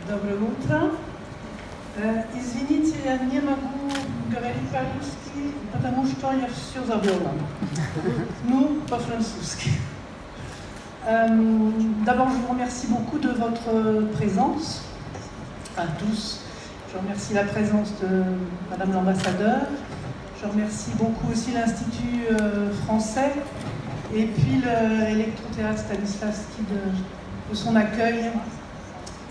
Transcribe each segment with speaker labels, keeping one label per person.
Speaker 1: Доброе утро. Извините, я не могу говорить по-русски, потому что я все забыла. Ну, по-французски. D'abord, je vous remercie beaucoup de votre présence, à tous. Je remercie la présence de Madame l'ambassadeur. Je remercie beaucoup aussi l'Institut français et puis l'électrothéâtre Stanislavski de son accueil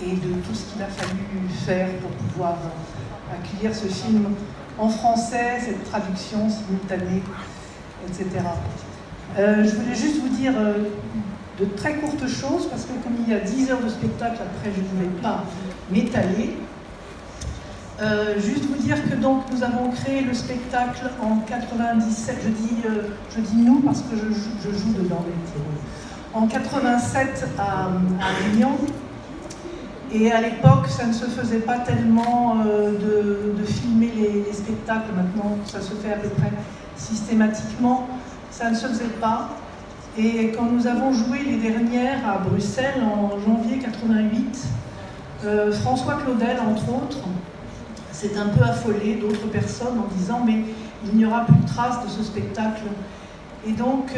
Speaker 1: et de tout ce qu'il a fallu faire pour pouvoir accueillir ce film en français, cette traduction simultanée, etc. Je voulais juste vous dire de très courtes choses, parce que comme il y a 10 heures de spectacle, après je ne vais pas m'étaler. Juste vous dire que donc nous avons créé le spectacle en 97, je dis nous parce que je joue dedans, en 87 à Avignon. Et à l'époque, ça ne se faisait pas tellement de filmer les spectacles. Maintenant, ça se fait à peu près systématiquement. Ça ne se faisait pas. Et quand nous avons joué les dernières à Bruxelles en janvier 88, François Claudel, entre autres, s'est un peu affolé, d'autres personnes, en disant « mais il n'y aura plus de traces de ce spectacle ». Et donc,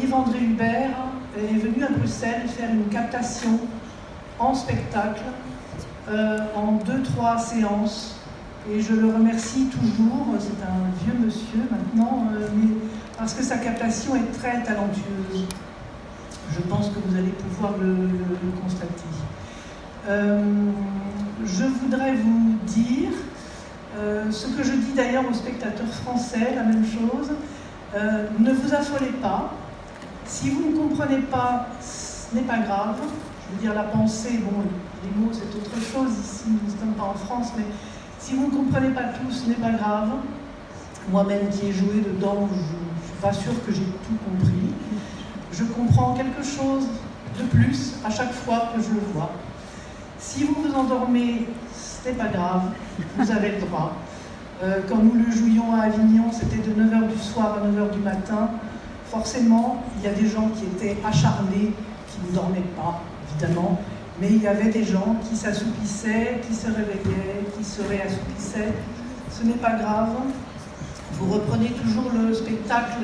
Speaker 1: Yves-André Hubert est venu à Bruxelles faire une captation en spectacle, en 2-3 séances, et je le remercie toujours. C'est un vieux monsieur maintenant, mais parce que sa captation est très talentueuse. Je pense que vous allez pouvoir le constater. Je voudrais vous dire ce que je dis d'ailleurs aux spectateurs français, la même chose. Ne vous affolez pas. Si vous ne comprenez pas, ce n'est pas grave. Je veux dire, la pensée, bon, les mots c'est autre chose ici, nous ne sommes pas en France, mais si vous ne comprenez pas tout, ce n'est pas grave. Moi-même qui ai joué dedans, je ne suis pas sûre que j'ai tout compris. Je comprends quelque chose de plus à chaque fois que je le vois. Si vous vous endormez, ce n'est pas grave, vous avez le droit. Quand nous le jouions à Avignon, c'était de 9h du soir à 9h du matin. Forcément, il y a des gens qui étaient acharnés, qui ne dormaient pas, évidemment, mais il y avait des gens qui s'assoupissaient, qui se réveillaient, qui se réassoupissaient. Ce n'est pas grave. Vous reprenez toujours le spectacle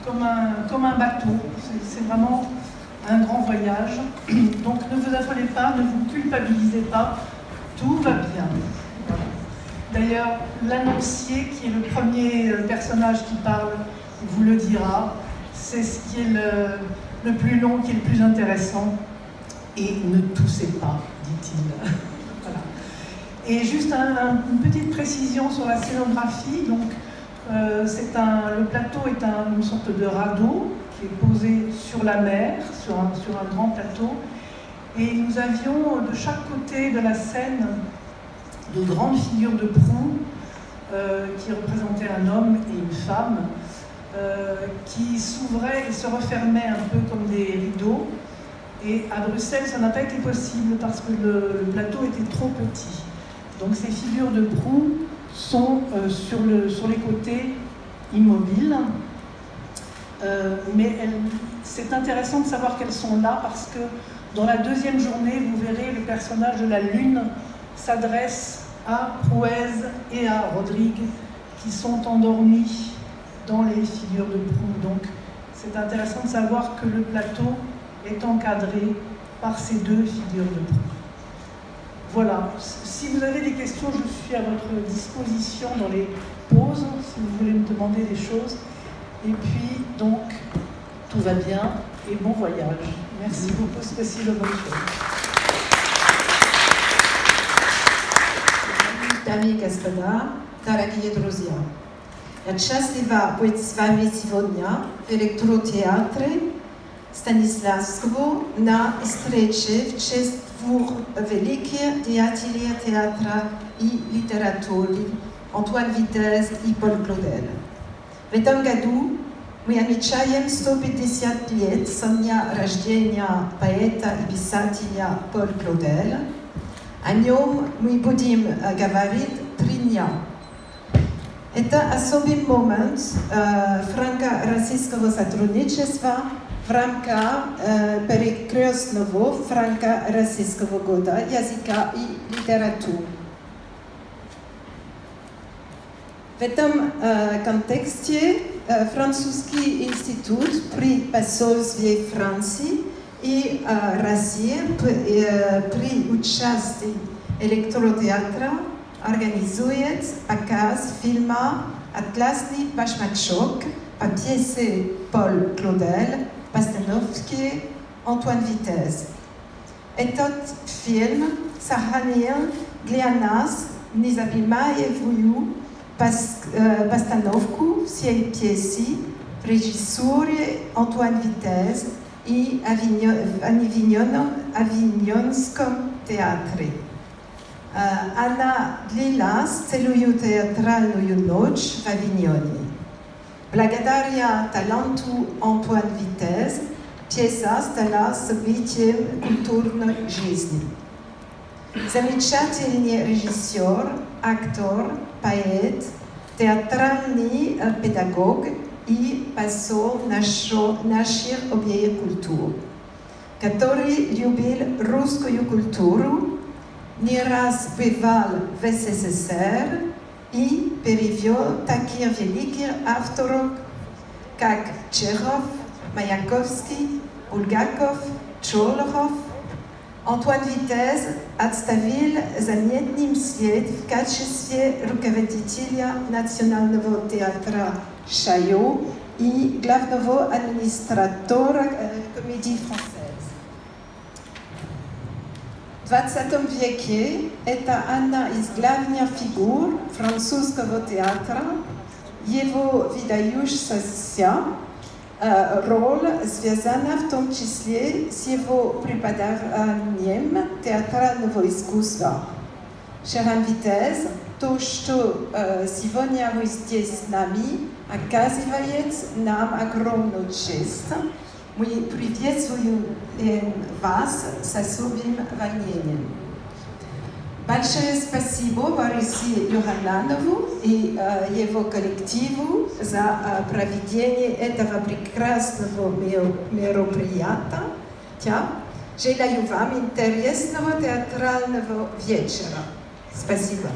Speaker 1: comme un bateau. C'est vraiment un grand voyage. Donc ne vous affolez pas, ne vous culpabilisez pas. Tout va bien. Voilà. D'ailleurs, l'annoncier, qui est le premier personnage qui parle, vous le dira. C'est ce qui est le plus long, qui est le plus intéressant. Et ne toussez pas, dit-il. Voilà. Et juste une petite précision sur la scénographie. Donc, le plateau est une sorte de radeau qui est posé sur la mer, sur un grand plateau. Et nous avions de chaque côté de la scène de grandes figures de proue qui représentaient un homme et une femme qui s'ouvraient et se refermaient un peu comme des rideaux. Et à Bruxelles, ça n'a pas été possible parce que le plateau était trop petit. Donc ces figures de proue sont sur les côtés immobiles. Mais c'est intéressant de savoir qu'elles sont là parce que dans la deuxième journée, vous verrez, le personnage de la Lune s'adresse à Prouez et à Rodrigue qui sont endormis dans les figures de proue. Donc c'est intéressant de savoir que le plateau est encadré par ces deux figures de proue. Voilà, si vous avez des questions, je suis à votre disposition dans les pauses, si vous voulez me demander des choses. Et puis, donc, tout va bien et bon voyage. Merci beaucoup, spasibo большое.
Speaker 2: Дамы и господа, дорогие друзья, я счастлива быть с вами сегодня в электротеатре Станиславского на встрече в честь двух великих деятелей театра и литературы Антуан Витез и Пол Клодел. В этом году мы отмечаем 150 лет со дня рождения поэта и писателя Пола Клоделя. О нем мы будем говорить 3 дня. Это особый момент франко-российского сотрудничества в рамках перекрестного франко-российского года языка и литературы. В этом контексте французский институт при посольстве Франции и России при участии электротеатра организует показ фильма «Атласный башмачок» по пьесе Пол Клодel в постановке Антуан Витез. Этот фильм сохранил для нас незабываемую постановку всей пьесы в режиссуре Антуан Витез и Авиньонском театре. Она длилась целую театральную ночь в Авиньоне. Благодаря таланту Антуан Витез пьеса стала событием культурной жизни. Замечательный режиссер, актер, поэт, театральный педагог и посол наших обеих культур, который любил русскую культуру, не раз бывал в СССР и перевел таких великих авторов, как Чехов, Маяковский, Булгаков, Чолохов. Антуан Витез отставил заметный след в качестве руководителя Национального театра Шайо и главного администратора комедии французской. В 20 веке это одна из главных фигур французского театра. Его выдающаяся роль связана в том числе с его преподаванием театрального искусства. Шерон Витез, то, что сегодня вы здесь с нами, оказывает нам огромную честь. Мы приветствуем вас с особым волнением. Большое спасибо Борисе Юхананову и его коллективу за проведение этого прекрасного мероприятия. Желаю вам интересного театрального вечера. Спасибо.